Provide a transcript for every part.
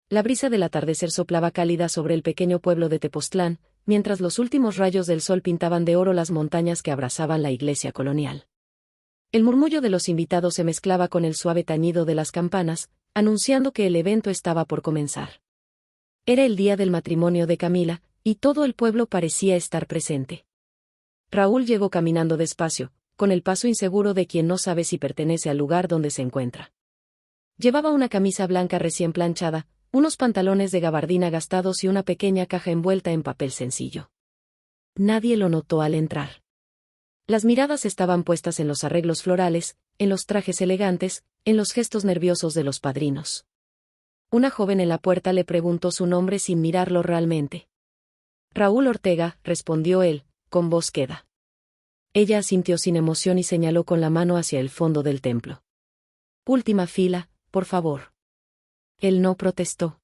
La brisa del atardecer soplaba cálida sobre el pequeño pueblo de Tepoztlán, mientras los últimos rayos del sol pintaban de oro las montañas que abrazaban la iglesia colonial. El murmullo de los invitados se mezclaba con el suave tañido de las campanas, anunciando que el evento estaba por comenzar. Era el día del matrimonio de Camila, y todo el pueblo parecía estar presente. Raúl llegó caminando despacio, con el paso inseguro de quien no sabe si pertenece al lugar donde se encuentra. Llevaba una camisa blanca recién planchada, unos pantalones de gabardina gastados y una pequeña caja envuelta en papel sencillo. Nadie lo notó al entrar. Las miradas estaban puestas en los arreglos florales, en los trajes elegantes, en los gestos nerviosos de los padrinos. Una joven en la puerta le preguntó su nombre sin mirarlo realmente. Raúl Ortega, respondió él, con voz queda. Ella asintió sin emoción y señaló con la mano hacia el fondo del templo. Última fila, por favor. Él no protestó.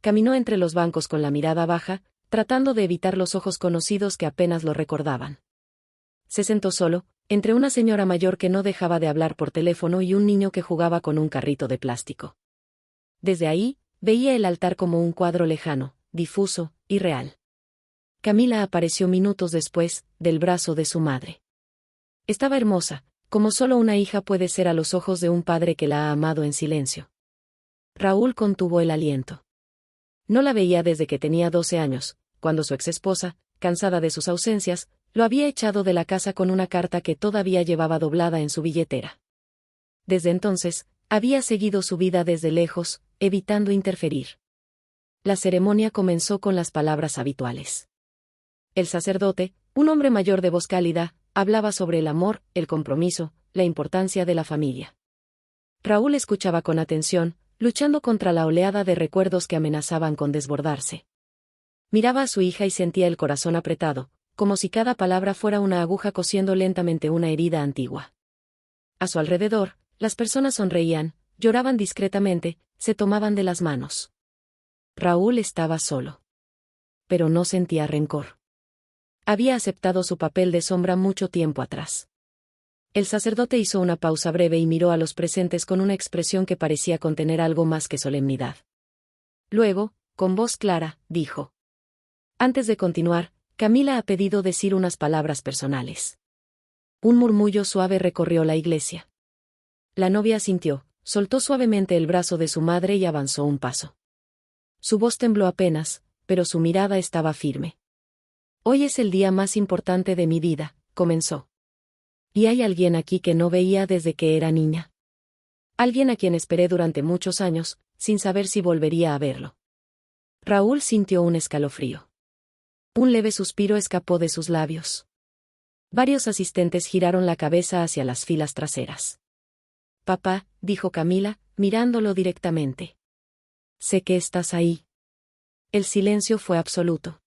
Caminó entre los bancos con la mirada baja, tratando de evitar los ojos conocidos que apenas lo recordaban. Se sentó solo, entre una señora mayor que no dejaba de hablar por teléfono y un niño que jugaba con un carrito de plástico. Desde ahí, veía el altar como un cuadro lejano, difuso, irreal. Camila apareció minutos después, del brazo de su madre. Estaba hermosa, como solo una hija puede ser a los ojos de un padre que la ha amado en silencio. Raúl contuvo el aliento. No la veía desde que tenía 12 años, cuando su exesposa, cansada de sus ausencias, lo había echado de la casa con una carta que todavía llevaba doblada en su billetera. Desde entonces, había seguido su vida desde lejos, evitando interferir. La ceremonia comenzó con las palabras habituales. El sacerdote, un hombre mayor de voz cálida, hablaba sobre el amor, el compromiso, la importancia de la familia. Raúl escuchaba con atención, luchando contra la oleada de recuerdos que amenazaban con desbordarse. Miraba a su hija y sentía el corazón apretado, como si cada palabra fuera una aguja cosiendo lentamente una herida antigua. A su alrededor, las personas sonreían, lloraban discretamente, se tomaban de las manos. Raúl estaba solo. Pero no sentía rencor. Había aceptado su papel de sombra mucho tiempo atrás. El sacerdote hizo una pausa breve y miró a los presentes con una expresión que parecía contener algo más que solemnidad. Luego, con voz clara, dijo: Antes de continuar, Camila ha pedido decir unas palabras personales. Un murmullo suave recorrió la iglesia. La novia asintió, soltó suavemente el brazo de su madre y avanzó un paso. Su voz tembló apenas, pero su mirada estaba firme. Hoy es el día más importante de mi vida, comenzó. Y hay alguien aquí que no veía desde que era niña. Alguien a quien esperé durante muchos años, sin saber si volvería a verlo. Raúl sintió un escalofrío. Un leve suspiro escapó de sus labios. Varios asistentes giraron la cabeza hacia las filas traseras. Papá, dijo Camila, mirándolo directamente. Sé que estás ahí. El silencio fue absoluto.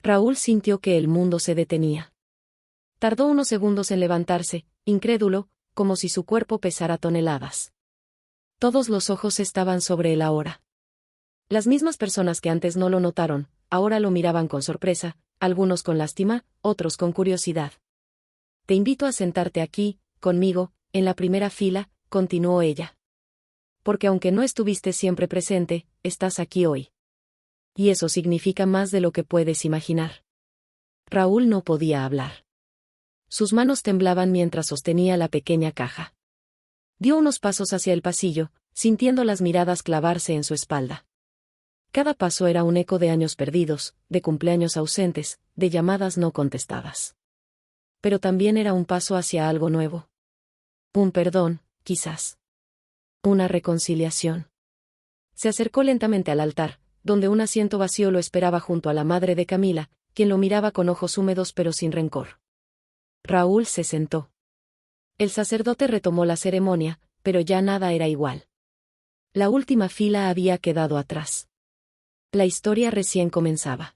Raúl sintió que el mundo se detenía. Tardó unos segundos en levantarse, incrédulo, como si su cuerpo pesara toneladas. Todos los ojos estaban sobre él ahora. Las mismas personas que antes no lo notaron, ahora lo miraban con sorpresa, algunos con lástima, otros con curiosidad. Te invito a sentarte aquí, conmigo, en la primera fila, continuó ella. Porque aunque no estuviste siempre presente, estás aquí hoy. Y eso significa más de lo que puedes imaginar. Raúl no podía hablar. Sus manos temblaban mientras sostenía la pequeña caja. Dio unos pasos hacia el pasillo, sintiendo las miradas clavarse en su espalda. Cada paso era un eco de años perdidos, de cumpleaños ausentes, de llamadas no contestadas. Pero también era un paso hacia algo nuevo. Un perdón, quizás. Una reconciliación. Se acercó lentamente al altar, donde un asiento vacío lo esperaba junto a la madre de Camila, quien lo miraba con ojos húmedos pero sin rencor. Raúl se sentó. El sacerdote retomó la ceremonia, pero ya nada era igual. La última fila había quedado atrás. La historia recién comenzaba.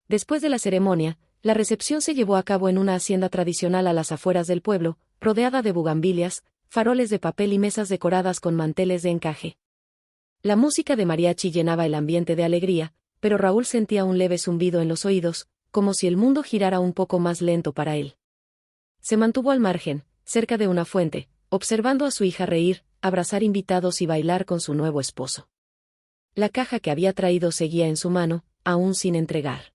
Después de la ceremonia, la recepción se llevó a cabo en una hacienda tradicional a las afueras del pueblo, rodeada de bugambilias, faroles de papel y mesas decoradas con manteles de encaje. La música de mariachi llenaba el ambiente de alegría, pero Raúl sentía un leve zumbido en los oídos, como si el mundo girara un poco más lento para él. Se mantuvo al margen, cerca de una fuente, observando a su hija reír, abrazar invitados y bailar con su nuevo esposo. La caja que había traído seguía en su mano, aún sin entregar.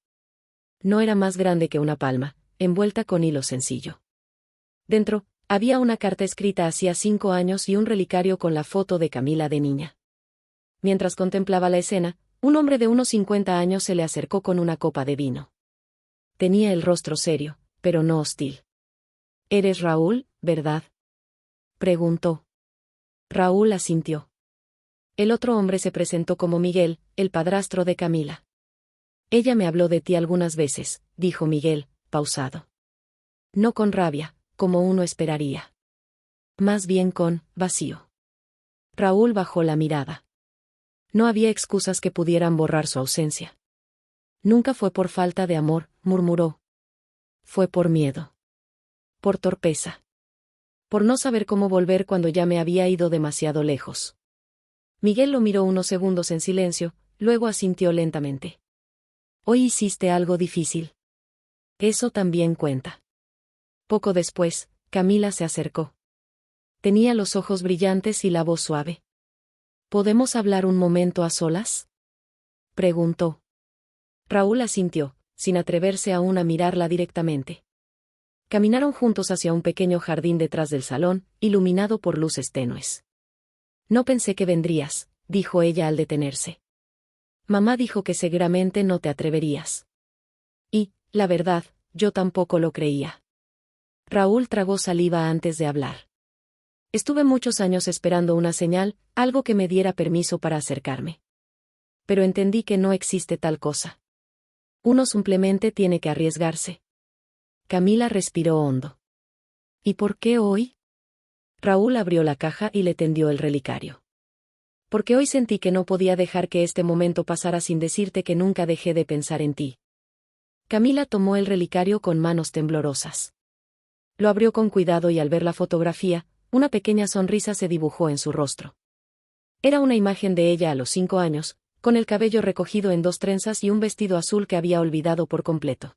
No era más grande que una palma, envuelta con hilo sencillo. Dentro, había una carta escrita hacía 5 años y un relicario con la foto de Camila de niña. Mientras contemplaba la escena, un hombre de unos 50 años se le acercó con una copa de vino. Tenía el rostro serio, pero no hostil. «¿Eres Raúl, verdad?», preguntó. Raúl asintió. El otro hombre se presentó como Miguel, el padrastro de Camila. «Ella me habló de ti algunas veces», dijo Miguel, pausado. No con rabia, como uno esperaría. Más bien con vacío. Raúl bajó la mirada. No había excusas que pudieran borrar su ausencia. Nunca fue por falta de amor, murmuró. Fue por miedo. Por torpeza. Por no saber cómo volver cuando ya me había ido demasiado lejos. Miguel lo miró unos segundos en silencio, luego asintió lentamente. Hoy hiciste algo difícil. Eso también cuenta. Poco después, Camila se acercó. Tenía los ojos brillantes y la voz suave. ¿Podemos hablar un momento a solas?, preguntó. Raúl asintió, sin atreverse aún a mirarla directamente. Caminaron juntos hacia un pequeño jardín detrás del salón, iluminado por luces tenues. No pensé que vendrías, dijo ella al detenerse. Mamá dijo que seguramente no te atreverías. Y, la verdad, yo tampoco lo creía. Raúl tragó saliva antes de hablar. Estuve muchos años esperando una señal, algo que me diera permiso para acercarme. Pero entendí que no existe tal cosa. Uno simplemente tiene que arriesgarse. Camila respiró hondo. ¿Y por qué hoy? Raúl abrió la caja y le tendió el relicario. Porque hoy sentí que no podía dejar que este momento pasara sin decirte que nunca dejé de pensar en ti. Camila tomó el relicario con manos temblorosas. Lo abrió con cuidado y al ver la fotografía, una pequeña sonrisa se dibujó en su rostro. Era una imagen de ella a los 5 años, con el cabello recogido en 2 trenzas y un vestido azul que había olvidado por completo.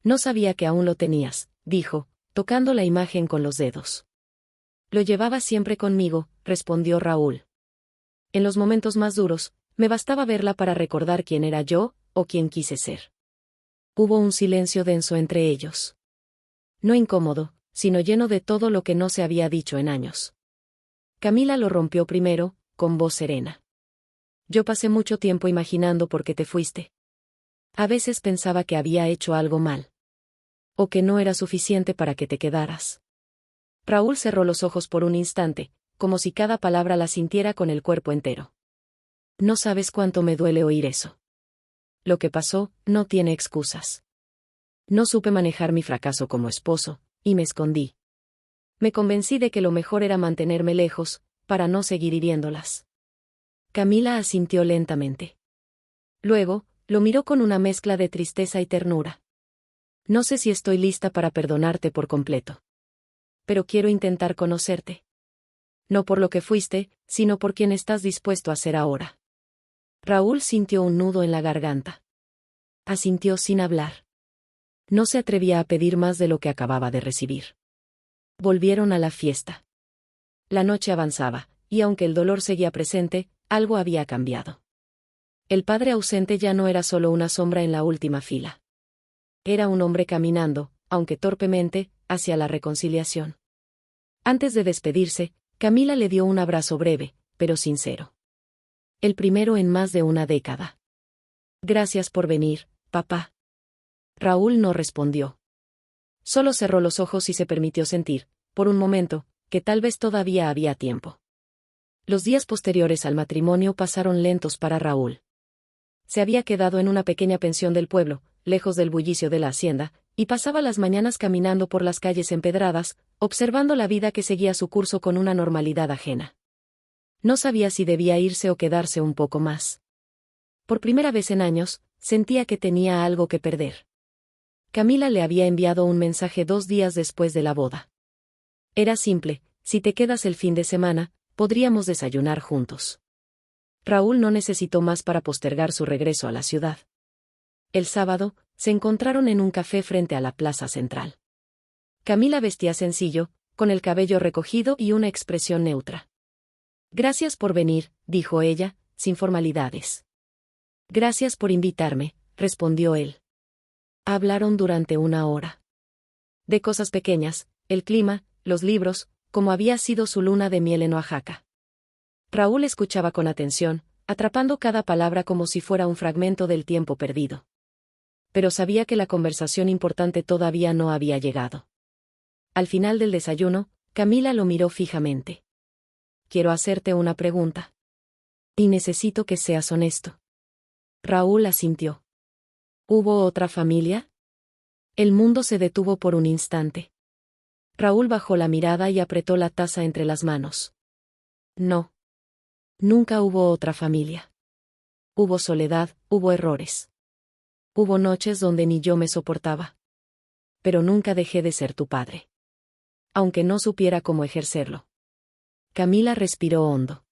No sabía que aún lo tenías, dijo, tocando la imagen con los dedos. Lo llevaba siempre conmigo, respondió Raúl. En los momentos más duros, me bastaba verla para recordar quién era yo, o quién quise ser. Hubo un silencio denso entre ellos. No incómodo, sino lleno de todo lo que no se había dicho en años. Camila lo rompió primero, con voz serena. Yo pasé mucho tiempo imaginando por qué te fuiste. A veces pensaba que había hecho algo mal. O que no era suficiente para que te quedaras. Raúl cerró los ojos por un instante, como si cada palabra la sintiera con el cuerpo entero. No sabes cuánto me duele oír eso. Lo que pasó, no tiene excusas. No supe manejar mi fracaso como esposo, y me escondí. Me convencí de que lo mejor era mantenerme lejos, para no seguir hiriéndolas. Camila asintió lentamente. Luego, lo miró con una mezcla de tristeza y ternura. No sé si estoy lista para perdonarte por completo. Pero quiero intentar conocerte. No por lo que fuiste, sino por quien estás dispuesto a ser ahora. Raúl sintió un nudo en la garganta. Asintió sin hablar. No se atrevía a pedir más de lo que acababa de recibir. Volvieron a la fiesta. La noche avanzaba, y aunque el dolor seguía presente, algo había cambiado. El padre ausente ya no era solo una sombra en la última fila. Era un hombre caminando, aunque torpemente, hacia la reconciliación. Antes de despedirse, Camila le dio un abrazo breve, pero sincero. El primero en más de una década. Gracias por venir, papá. Raúl no respondió. Solo cerró los ojos y se permitió sentir, por un momento, que tal vez todavía había tiempo. Los días posteriores al matrimonio pasaron lentos para Raúl. Se había quedado en una pequeña pensión del pueblo, lejos del bullicio de la hacienda, y pasaba las mañanas caminando por las calles empedradas, observando la vida que seguía su curso con una normalidad ajena. No sabía si debía irse o quedarse un poco más. Por primera vez en años, sentía que tenía algo que perder. Camila le había enviado un mensaje 2 días después de la boda. Era simple: si te quedas el fin de semana, podríamos desayunar juntos. Raúl no necesitó más para postergar su regreso a la ciudad. El sábado, se encontraron en un café frente a la plaza central. Camila vestía sencillo, con el cabello recogido y una expresión neutra. Gracias por venir, dijo ella, sin formalidades. Gracias por invitarme, respondió él. Hablaron durante una hora. De cosas pequeñas, el clima, los libros, como había sido su luna de miel en Oaxaca. Raúl escuchaba con atención, atrapando cada palabra como si fuera un fragmento del tiempo perdido. Pero sabía que la conversación importante todavía no había llegado. Al final del desayuno, Camila lo miró fijamente. Quiero hacerte una pregunta. Y necesito que seas honesto. Raúl asintió. ¿Hubo otra familia? El mundo se detuvo por un instante. Raúl bajó la mirada y apretó la taza entre las manos. No. Nunca hubo otra familia. Hubo soledad, hubo errores. Hubo noches donde ni yo me soportaba. Pero nunca dejé de ser tu padre. Aunque no supiera cómo ejercerlo. Camila respiró hondo.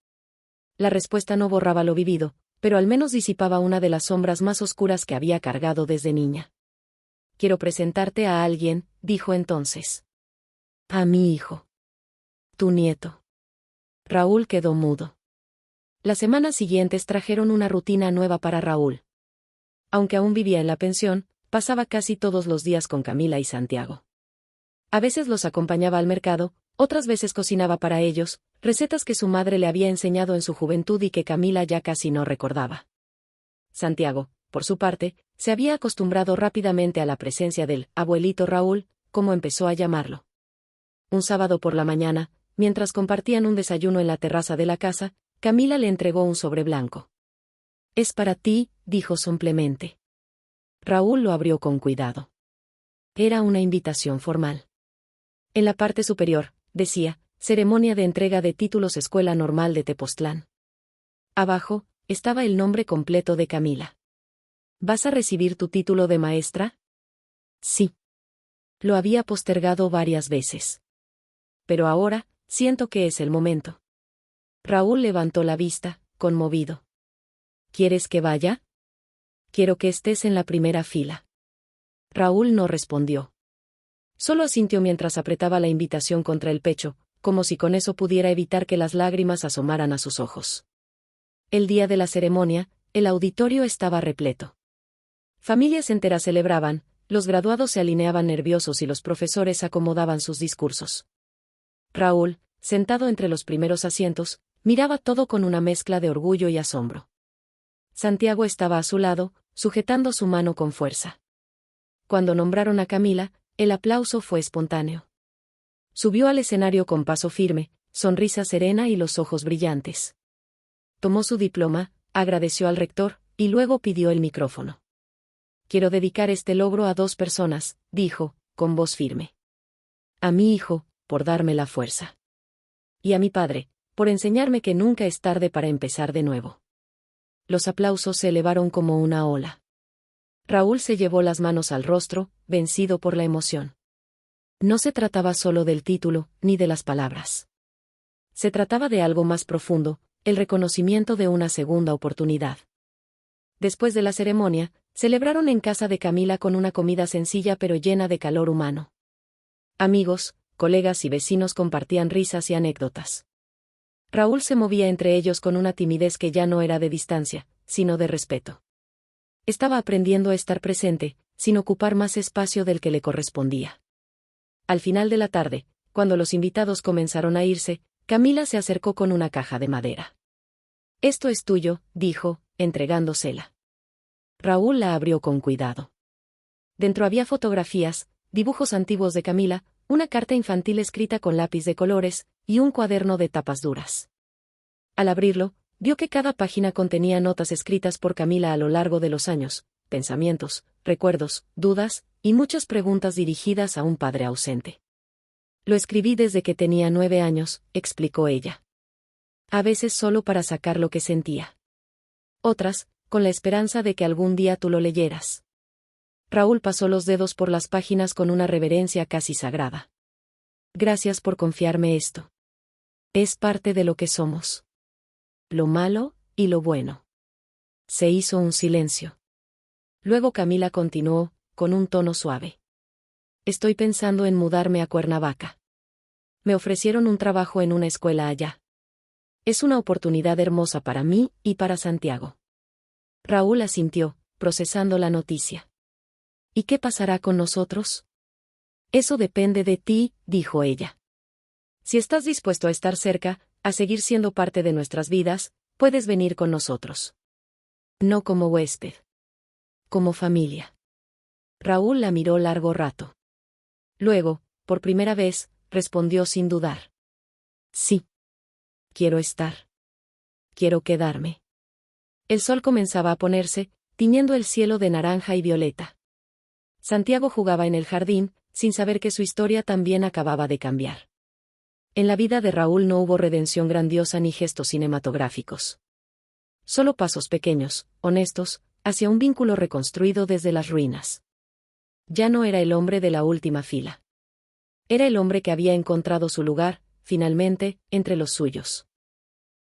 La respuesta no borraba lo vivido, pero al menos disipaba una de las sombras más oscuras que había cargado desde niña. Quiero presentarte a alguien, dijo entonces. A mi hijo. Tu nieto. Raúl quedó mudo. Las semanas siguientes trajeron una rutina nueva para Raúl. Aunque aún vivía en la pensión, pasaba casi todos los días con Camila y Santiago. A veces los acompañaba al mercado, otras veces cocinaba para ellos, recetas que su madre le había enseñado en su juventud y que Camila ya casi no recordaba. Santiago, por su parte, se había acostumbrado rápidamente a la presencia del abuelito Raúl, como empezó a llamarlo. Un sábado por la mañana, mientras compartían un desayuno en la terraza de la casa, Camila le entregó un sobre blanco. Es para ti, dijo somplemente. Raúl lo abrió con cuidado. Era una invitación formal. En la parte superior, decía, ceremonia de entrega de títulos Escuela Normal de Tepoztlán. Abajo, estaba el nombre completo de Camila. ¿Vas a recibir tu título de maestra? Sí. Lo había postergado varias veces. Pero ahora, siento que es el momento. Raúl levantó la vista, conmovido. ¿Quieres que vaya? Quiero que estés en la primera fila. Raúl no respondió. Solo asintió mientras apretaba la invitación contra el pecho, como si con eso pudiera evitar que las lágrimas asomaran a sus ojos. El día de la ceremonia, el auditorio estaba repleto. Familias enteras celebraban, los graduados se alineaban nerviosos y los profesores acomodaban sus discursos. Raúl, sentado entre los primeros asientos, miraba todo con una mezcla de orgullo y asombro. Santiago estaba a su lado, sujetando su mano con fuerza. Cuando nombraron a Camila, el aplauso fue espontáneo. Subió al escenario con paso firme, sonrisa serena y los ojos brillantes. Tomó su diploma, agradeció al rector, y luego pidió el micrófono. Quiero dedicar este logro a 2 personas, dijo, con voz firme. A mi hijo, por darme la fuerza. Y a mi padre, por enseñarme que nunca es tarde para empezar de nuevo. Los aplausos se elevaron como una ola. Raúl se llevó las manos al rostro, vencido por la emoción. No se trataba solo del título, ni de las palabras. Se trataba de algo más profundo, el reconocimiento de una segunda oportunidad. Después de la ceremonia, celebraron en casa de Camila con una comida sencilla pero llena de calor humano. Amigos, colegas y vecinos compartían risas y anécdotas. Raúl se movía entre ellos con una timidez que ya no era de distancia, sino de respeto. Estaba aprendiendo a estar presente, sin ocupar más espacio del que le correspondía. Al final de la tarde, cuando los invitados comenzaron a irse, Camila se acercó con una caja de madera. Esto es tuyo, dijo, entregándosela. Raúl la abrió con cuidado. Dentro había fotografías, dibujos antiguos de Camila, una carta infantil escrita con lápiz de colores, y un cuaderno de tapas duras. Al abrirlo, vio que cada página contenía notas escritas por Camila a lo largo de los años, pensamientos, recuerdos, dudas, y muchas preguntas dirigidas a un padre ausente. Lo escribí desde que tenía 9 años, explicó ella. A veces solo para sacar lo que sentía. Otras, con la esperanza de que algún día tú lo leyeras. Raúl pasó los dedos por las páginas con una reverencia casi sagrada. Gracias por confiarme esto. Es parte de lo que somos. Lo malo y lo bueno. Se hizo un silencio. Luego Camila continuó, con un tono suave. Estoy pensando en mudarme a Cuernavaca. Me ofrecieron un trabajo en una escuela allá. Es una oportunidad hermosa para mí y para Santiago. Raúl asintió, procesando la noticia. ¿Y qué pasará con nosotros? Eso depende de ti, dijo ella. Si estás dispuesto a estar cerca, a seguir siendo parte de nuestras vidas, puedes venir con nosotros. No como huésped. Como familia. Raúl la miró largo rato. Luego, por primera vez, respondió sin dudar. Sí. Quiero estar. Quiero quedarme. El sol comenzaba a ponerse, tiñendo el cielo de naranja y violeta. Santiago jugaba en el jardín, sin saber que su historia también acababa de cambiar. En la vida de Raúl no hubo redención grandiosa ni gestos cinematográficos. Solo pasos pequeños, honestos, hacia un vínculo reconstruido desde las ruinas. Ya no era el hombre de la última fila. Era el hombre que había encontrado su lugar, finalmente, entre los suyos.